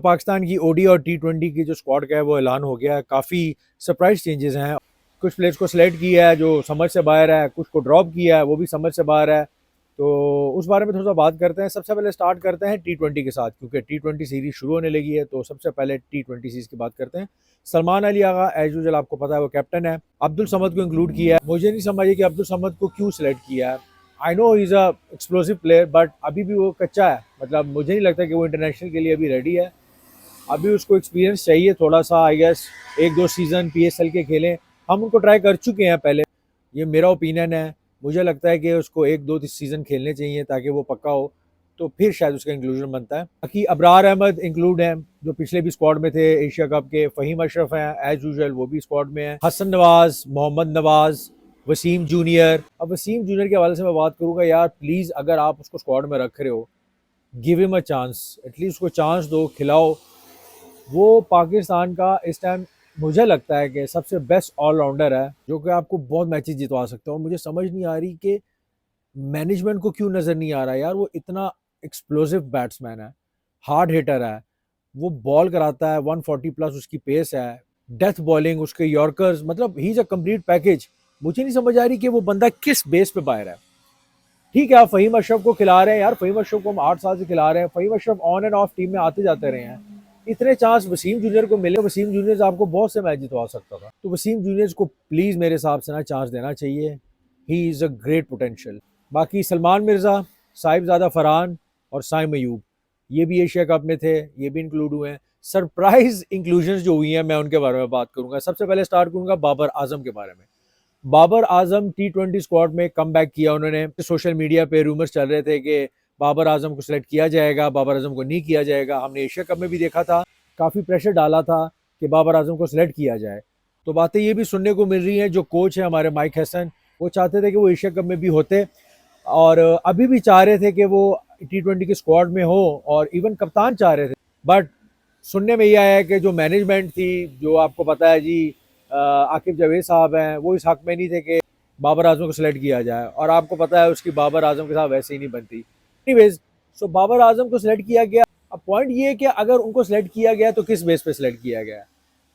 पाकिस्तान की ओडी और टी20 की जो स्क्वाड का है वो ऐलान हो गया है। काफ़ी सरप्राइज चेंजेस हैं। कुछ प्लेयर्स को सिलेक्ट किया है जो समझ से बाहर है, कुछ को ड्रॉप किया है वो भी समझ से बाहर है। तो उस बारे में थोड़ा सा बात करते हैं। सबसे पहले स्टार्ट करते हैं टी20 के साथ, क्योंकि टी20 सीरीज शुरू होने लगी है। तो सबसे पहले टी20 सीरीज की बात करते हैं। सलमान अली आगा एज यूजुअल आपको पता है वो कैप्टन है। अब्दुल समद को इंक्लूड किया है। मुझे नहीं समझ कि अब्दुल समद को क्यों सिलेक्ट किया है। I know he is a explosive player, but अभी भी वो कच्चा है। मतलब मुझे नहीं लगता कि वो इंटरनेशनल के लिए अभी रेडी है। अभी उसको एक्सपीरियंस चाहिए थोड़ा सा, आई गेस 1-2 सीज़न पीएसएल के खेलें। हम उनको ट्राई कर चुके हैं पहले, ये मेरा ओपिनियन है। मुझे लगता है कि उसको 1-2 सीज़न खेलने चाहिए ताकि वो पक्का हो, तो फिर शायद उसका इंक्लूजन बनता है। बाकी अबरार अहमद इंक्लूड हैं जो पिछले भी स्क्वाड में थे एशिया कप के। फ़हीम अशरफ हैं एज यूजुअल, वो भी स्क्वाड में है। हसन नवाज, मोहम्मद नवाज, वसीम जूनियर। अब वसीम जूनियर के हवाले से मैं बात करूंगा, यार प्लीज़ अगर आप उसको स्क्वाड में रख रहे हो, give him a chance, at least उसको चांस दो, खिलाओ। वो पाकिस्तान का इस टाइम मुझे लगता है कि सबसे बेस्ट ऑलराउंडर है जो कि आपको बहुत मैचेस जितवा सकता है। और मुझे समझ नहीं आ रही कि मैनेजमेंट को क्यों नज़र नहीं आ रहा यार। वो इतना एक्सप्लोसिव बैट्समैन है, हार्ड हिटर है, वो बॉल कराता है, 140 प्लस उसकी पेस है, डेथ बॉलिंग, उसके यॉर्कर्स, मतलब he is a complete package. मुझे नहीं समझ आ रही कि वो बंदा किस बेस पे बाहर है। ठीक है, आप फ़हीम अशरफ को खिला रहे हैं यार, फ़हीम अशरफ को हम 8 साल से खिला रहे हैं। Faheem Ashraf on and off team में आते जाते रहे हैं। इतने चांस वसीम जूनियर को मिले, वसीम जूनियर आपको बहुत से मैच जितवा सकता था। तो वसीम जूनियर को प्लीज़ मेरे हिसाब से ना चांस देना चाहिए। He is a great potential. बाकी सलमान मिर्ज़ा, साहिबजादा फरहान और साइम अयूब, ये भी एशिया कप में थे, ये भी इंक्लूड हुए हैं। सरप्राइज इंक्लूजन जो हुई हैं मैं उनके बारे में बात करूंगा। सबसे पहले स्टार्ट करूंगा बाबर आजम के बारे में। बाबर आजम टी20 स्क्वाड में कम बैक किया उन्होंने। सोशल मीडिया पे रूमर्स चल रहे थे कि बाबर आजम को सिलेक्ट किया जाएगा, बाबर आजम को नहीं किया जाएगा। हमने एशिया कप में भी देखा था, काफ़ी प्रेशर डाला था कि बाबर आजम को सिलेक्ट किया जाए। तो बातें ये भी सुनने को मिल रही हैं, जो कोच है हमारे माइक हसन, वो चाहते थे कि वो एशिया कप में भी होते, और अभी भी चाह रहे थे कि वो टी20 के स्क्वाड में हो, और इवन कप्तान चाह रहे थे। बट सुनने में ये आया है कि जो मैनेजमेंट थी, जो आपको पता है जी, आकिब जावेद साहब हैं, वो इस हक में नहीं थे कि बाबर आजम को सिलेक्ट किया जाए। और आपको पता है उसकी बाबर आजम के साथ वैसे ही नहीं बनती। एनीवेज, सो बाबर आजम को सिलेक्ट किया गया। अब पॉइंट ये है कि अगर उनको सिलेक्ट किया गया तो किस बेस पे सिलेक्ट किया गया।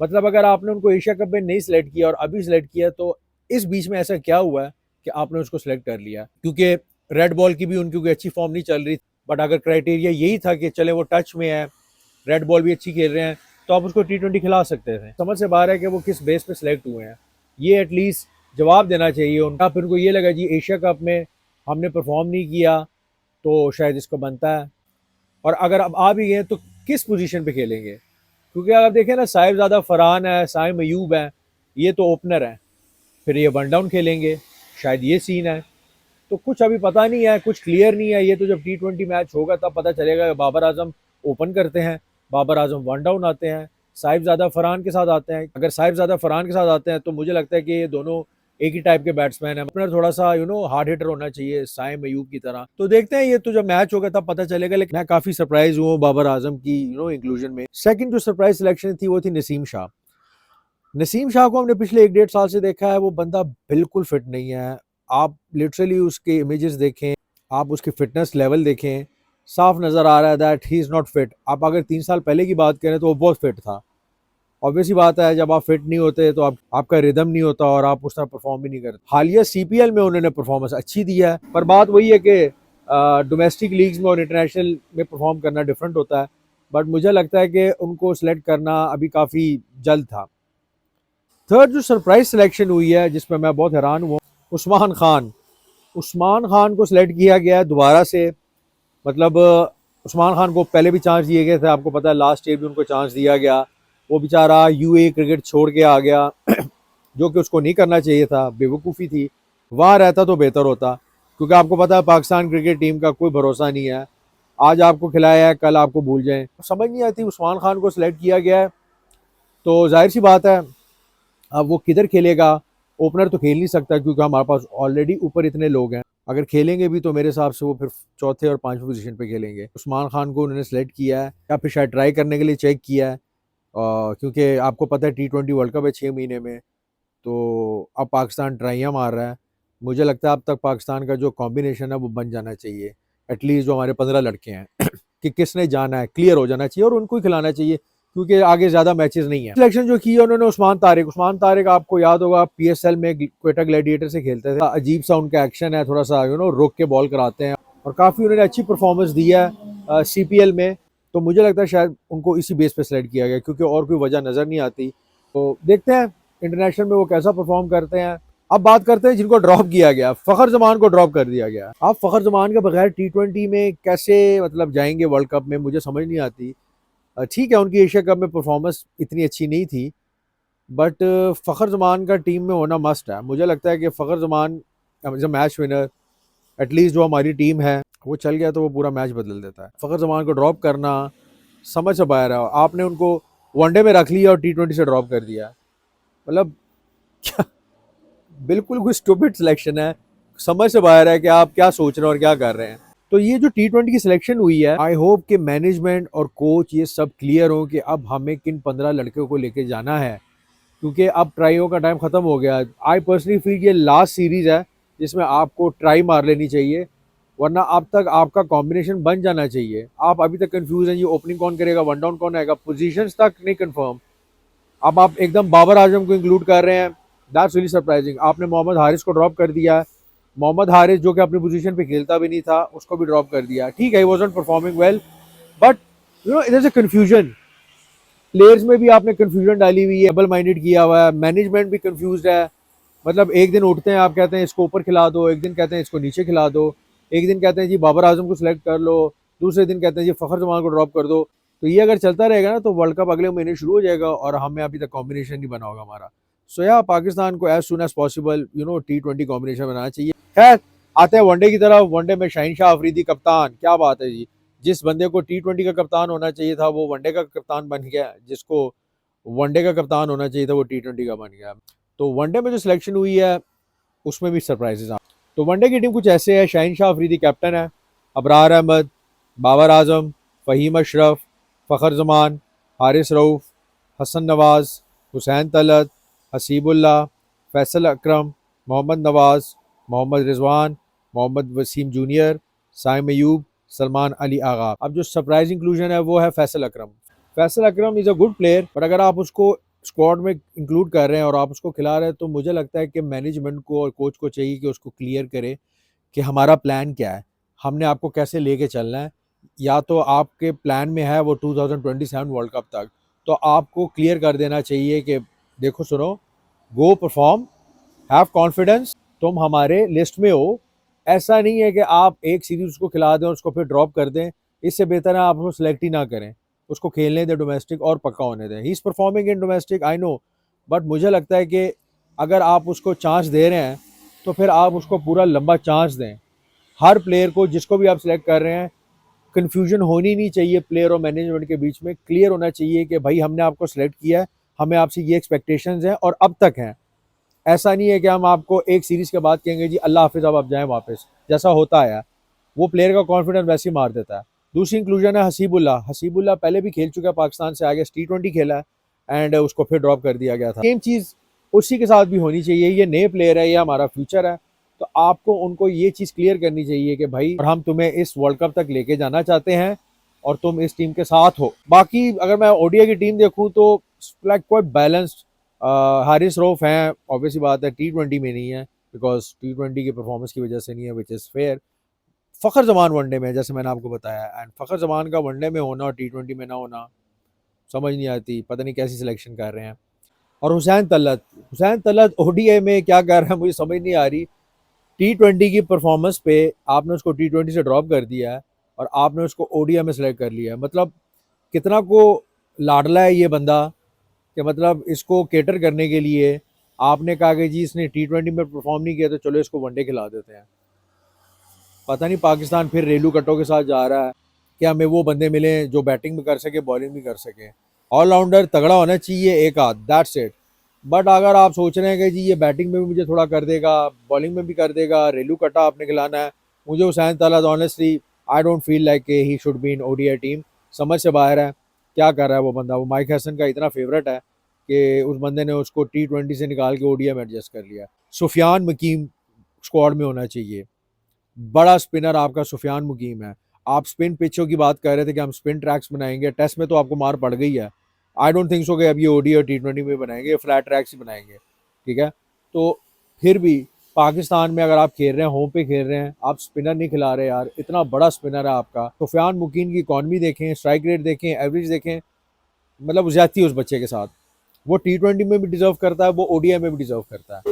मतलब अगर आपने उनको एशिया कप में नहीं सिलेक्ट किया और अभी सिलेक्ट किया, तो इस बीच में ऐसा क्या हुआ है कि आपने उसको सिलेक्ट कर लिया। क्योंकि रेड बॉल की भी उनकी कोई अच्छी फॉर्म नहीं चल रही। बट अगर क्राइटेरिया यही था कि चले वो टच में है, रेड बॉल भी अच्छी खेल रहे हैं, तो आप उसको टी20 खिला सकते थे। समझ से बाहर है कि वो किस बेस पे सिलेक्ट हुए हैं। ये एटलीस्ट जवाब देना चाहिए उनका। फिर उनको ये लगा जी एशिया कप में हमने परफॉर्म नहीं किया तो शायद इसको बनता है, और अगर अब आ भी गए तो किस पोजीशन पे खेलेंगे। क्योंकि अगर देखें ना, साहिबजादा फरहान है, साइम अयूब है, ये तो ओपनर है, फिर ये वन डाउन खेलेंगे, शायद ये सीन है। तो कुछ अभी पता नहीं है, कुछ क्लियर नहीं है। ये तो जब टी20 मैच होगा तब पता चलेगा कि बाबर आजम ओपन करते हैं, बाबर आजम वन डाउन आते हैं, साहिबजादा फरहान के साथ आते हैं। अगर साहिबजादा फरहान के साथ आते हैं तो मुझे लगता है कि ये दोनों एक ही टाइप के बैट्समैन है। ओपनर थोड़ा सा हार्ड हिटर होना चाहिए साइम अयूब की तरह। तो देखते हैं, ये तो जब मैच होगा तब पता चलेगा। लेकिन मैं काफी सरप्राइज हूँ बाबर आजम की इंक्लूजन में। सेकंड जो सरप्राइज सिलेक्शन थी वो थी नसीम शाह। नसीम शाह को हमने पिछले 1-1.5 साल से देखा है, वो बंदा बिल्कुल फिट नहीं है। आप लिटरली उसके इमेजेस देखें, आप उसकी फिटनेस लेवल देखें, साफ नज़र आ रहा है that he is not fit. आप अगर 3 साल पहले की बात करें तो वो बहुत फिट था। ऑब्वियसली बात है, जब आप फिट नहीं होते तो आपका रिदम नहीं होता और आप उस तरह परफॉर्म भी नहीं करते। हालिया सीपीएल में उन्होंने परफॉर्मेंस अच्छी दी है, पर बात वही है कि डोमेस्टिक लीग्स में और इंटरनेशनल में परफॉर्म करना डिफरेंट होता है। बट मुझे लगता है कि उनको सिलेक्ट करना अभी काफ़ी जल्द था। थर्ड जो सरप्राइज सिलेक्शन हुई है जिसमें मैं बहुत हैरान हुआ, उस्मान खान। उस्मान खान को सिलेक्ट किया गया है दोबारा से। मतलब उस्मान खान को पहले भी चांस दिए गए थे, आपको पता है लास्ट ईयर भी उनको चांस दिया गया। वो बेचारा यूए क्रिकेट छोड़ के आ गया जो कि उसको नहीं करना चाहिए था, बेवकूफ़ी थी। वहाँ रहता तो बेहतर होता, क्योंकि आपको पता है पाकिस्तान क्रिकेट टीम का कोई भरोसा नहीं है। आज आपको खिलाया है, कल आपको भूल जाएं। समझ नहीं आती, उस्मान खान को सिलेक्ट किया गया है तो जाहिर सी बात है अब वो किधर खेलेगा। ओपनर तो खेल नहीं सकता क्योंकि हमारे पास ऑलरेडी ऊपर इतने लोग हैं। अगर खेलेंगे भी तो मेरे हिसाब से वो फिर चौथे और पांचवें पोजीशन पे खेलेंगे। उस्मान खान को उन्होंने सेलेक्ट किया है या फिर शायद ट्राई करने के लिए चेक किया है, क्योंकि आपको पता है टी20 वर्ल्ड कप है 6 महीने में। तो अब पाकिस्तान ट्राइयाँ मार रहा है। मुझे लगता है अब तक पाकिस्तान का जो कॉम्बिनेशन है वो बन जाना चाहिए, एटलीस्ट जो हमारे 15 लड़के हैं कि किसने जाना है, क्लियर हो जाना चाहिए और उनको ही खिलाना चाहिए, क्योंकि आगे ज़्यादा मैचेस नहीं है। सिलेक्शन जो की है उन्होंने उस्मान तारिक आपको याद होगा PSL में क्वेटा ग्लैडिएटर से खेलते थे, अजीब सा उनका एक्शन है, थोड़ा सा रुक के बॉल कराते हैं और काफ़ी उन्होंने अच्छी परफॉर्मेंस दी है CPL में। तो मुझे लगता है शायद उनको इसी बेस पे सेलेक्ट किया गया, क्योंकि और कोई वजह नज़र नहीं आती। तो देखते हैं इंटरनेशनल में वो कैसा परफॉर्म करते हैं। अब बात करते हैं जिनको ड्रॉप किया गया। फ़खर जमान को ड्रॉप कर दिया गया। आप फ़खर जमान के बगैर T20 में कैसे मतलब जाएंगे वर्ल्ड कप में, मुझे समझ नहीं आती। ठीक है उनकी एशिया कप में परफॉर्मेंस इतनी अच्छी नहीं थी, बट फ़खर जमान का टीम में होना मस्ट है। मुझे लगता है कि Fakhar Zaman as a match winner, at least जो हमारी टीम है वो चल गया तो वो पूरा मैच बदल देता है। फ़खर जमान को ड्रॉप करना समझ से बाहर है। आपने उनको वनडे में रख लिया और T20 से ड्रॉप कर दिया, मतलब क्या, बिल्कुल कोई स्टूपिड सिलेक्शन है। समझ से बाहर है कि आप क्या सोच रहे हैं और क्या कर रहे हैं। तो ये जो T20 की सिलेक्शन हुई है, आई होप कि मैनेजमेंट और कोच ये सब क्लियर हो कि अब हमें किन 15 लड़कों को लेके जाना है, क्योंकि अब ट्राइयों का टाइम खत्म हो गया। आई पर्सनली फील ये लास्ट सीरीज है जिसमें आपको ट्राई मार लेनी चाहिए, वरना अब तक आपका कॉम्बिनेशन बन जाना चाहिए। आप अभी तक कंफ्यूज हैं, ये ओपनिंग कौन करेगा, वन डाउन कौन आएगा, पोजीशंस तक नहीं कंफर्म। अब आप एकदम बाबर आजम को इंक्लूड कर रहे हैं, दैट्स रियली सरप्राइजिंग। आपने मोहम्मद हारिस को ड्रॉप कर दिया। मोहम्मद हारिस जो कि अपनी पोजीशन पे खेलता भी नहीं था, उसको भी ड्रॉप कर दिया। ठीक है, he wasn't performing well, but इधर से कंफ्यूजन, प्लेयर्स में भी आपने कंफ्यूजन डाली हुई है, डबल माइंडेड किया हुआ है, मैनेजमेंट भी कंफ्यूज है। मतलब एक दिन उठते हैं आप कहते हैं इसको ऊपर खिला दो, एक दिन कहते हैं इसको नीचे खिला दो, एक दिन कहते हैं जी बाबर आजम को सिलेक्ट कर लो, दूसरे दिन कहते हैं जी फ़खर जमान को ड्रॉप कर दो। तो ये अगर चलता रहेगा ना तो वर्ल्ड कप अगले महीने शुरू हो जाएगा और हमें अभी तक कॉम्बिनेशन नहीं बना होगा हमारा। सो या पाकिस्तान को as soon as possible T20 combination बनाना चाहिए। खैर आते हैं वनडे की तरफ। वनडे में शाहीन शाह अफरीदी कप्तान, क्या बात है जी। जिस बंदे को T20 का कप्तान होना चाहिए था वो वनडे का कप्तान बन गया, जिसको वनडे का कप्तान होना चाहिए था वो T20 का बन गया। तो वनडे में जो सिलेक्शन हुई है उसमें भी सरप्राइजेस आ। तो वनडे की टीम कुछ ऐसे है। शाहीन शाह अफरीदी कैप्टन है, अबरार अहमद, बाबर आजम, फ़हीम अशरफ, फ़खर जमान, हारिस रऊफ़, हसन नवाज़, हुसैन तलत, हसीबुल्लाह, फैसल अकरम, मोहम्मद नवाज़, मोहम्मद रिजवान, मोहम्मद वसीम जूनियर, साइम अयूब, सलमान अली आगा। अब जो सरप्राइज इंक्लूजन है वो है Faisal Akram. Faisal Akram is a good player, but अगर आप उसको स्क्वाड में इंक्लूड कर रहे हैं और आप उसको खिला रहे हैं तो मुझे लगता है कि मैनेजमेंट को और कोच को चाहिए कि उसको क्लियर करे कि हमारा प्लान क्या है, हमने आपको कैसे लेके चलना है। या तो आपके प्लान में है वो 2027 वर्ल्ड कप तक, तो आपको क्लियर कर देना चाहिए कि देखो सुनो, गो परफॉर्म, हैव कॉन्फिडेंस, तुम हमारे लिस्ट में हो। ऐसा नहीं है कि आप एक सीरीज उसको खिला दें और उसको फिर ड्रॉप कर दें। इससे बेहतर है आप उसको सिलेक्ट ही ना करें, उसको खेलने दें डोमेस्टिक और पक्का होने दें। He is performing in domestic, I know, but मुझे लगता है कि अगर आप उसको चांस दे रहे हैं तो फिर आप उसको पूरा लंबा चांस दें। हर प्लेयर को जिसको भी आप सिलेक्ट कर रहे हैं, कन्फ्यूजन होनी नहीं चाहिए प्लेयर और मैनेजमेंट के बीच में। क्लियर होना चाहिए कि भाई हमने आपको सिलेक्ट किया है, हमें आपसे ये एक्सपेक्टेशंस हैं और अब तक हैं। ऐसा नहीं है कि हम आपको एक सीरीज के बाद कहेंगे जी अल्लाह हाफिज़ अब आप जाएं वापस, जैसा होता है वो प्लेयर का कॉन्फिडेंस वैसे ही मार देता है। दूसरी इंक्लूजन है हसीबुल्लाह। हसीबुल्लाह पहले भी खेल चुका है, पाकिस्तान से आगे T20 खेला है एंड उसको फिर ड्रॉप कर दिया गया था। सेम चीज़ उसी के साथ भी होनी चाहिए। ये नए प्लेयर है, ये हमारा फ्यूचर है, तो आपको उनको ये चीज़ क्लियर करनी चाहिए कि भाई और हम तुम्हें इस वर्ल्ड कप तक लेके जाना चाहते हैं और तुम इस टीम के साथ हो। बाकी अगर मैं ओडीआई की टीम देखूँ तो like quite balanced. Haris Rauf हैं, ऑब्वियसली बात है T20 में नहीं है बिकॉज T20 की परफॉर्मेंस की वजह से नहीं है, which is fair. Fakhar Zaman one day में, जैसे मैंने आपको बताया, एंड फ़खर जमान का वनडे में होना और T20 में ना होना समझ नहीं आती, पता नहीं कैसी सिलेक्शन कर रहे हैं। और हुसैन तलत ओडीआई में क्या कर रहा है मुझे समझ नहीं आ रही। T20 की परफॉर्मेंस पे आपने उसको T20 से ड्रॉप कर दिया है और आपने उसको ओडीआई में सेलेक्ट कर लिया है। मतलब कितना को लाडला है ये बंदा, कि मतलब इसको केटर करने के लिए आपने कहा कि जी इसने T20 में परफॉर्म नहीं किया तो चलो इसको वनडे खिला देते हैं। पता नहीं पाकिस्तान फिर रेलू कट्टों के साथ जा रहा है कि हमें वो बंदे मिले जो बैटिंग भी कर सके बॉलिंग भी कर सके। ऑलराउंडर तगड़ा होना चाहिए एक आध, दैट्स इट। बट अगर आप सोच रहे हैं कि जी ये बैटिंग में भी मुझे थोड़ा कर देगा, बॉलिंग में भी कर देगा, रेलू कट्टा आपने खिलाना है, मुझे Hussain Talat honestly I don't feel like he should be in ODI team. समझ से बाहर है क्या कर रहा है वो बंदा। वो माइक हसन का इतना फेवरेट है कि उस बंदे ने उसको T20 से निकाल के ओडीआई में एडजस्ट कर लिया। सुफियान मुकीम स्क्वाड में होना चाहिए, बड़ा स्पिनर आपका सुफियान मुकीम है। आप स्पिन पिचों की बात कर रहे थे कि हम स्पिन ट्रैक्स बनाएंगे, टेस्ट में तो आपको मार पड़ गई है। आई डोंट थिंक सो कि अब ये ओडी और T20 में बनाएंगे, फ्लैट ट्रैक्स ही बनाएंगे, ठीक है। तो फिर भी पाकिस्तान में अगर आप खेल रहे हैं, होम पे खेल रहे हैं, आप स्पिनर नहीं खिला रहे यार, इतना बड़ा स्पिनर है आपका। सुफियान मुकीन की इकॉनमी देखें, स्ट्राइक रेट देखें, एवरेज देखें, मतलब ज्यादती है उस बच्चे के साथ। वो T20 में भी डिजर्व करता है, वो ओडीआई में भी डिजर्व करता है।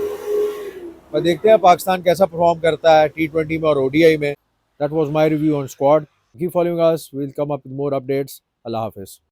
पर देखते हैं पाकिस्तान कैसा परफॉर्म करता है T20 में और ओडीआई में। That was my review on squad. Keep following us, we will come up with more updates. अल्लाह हाफिज।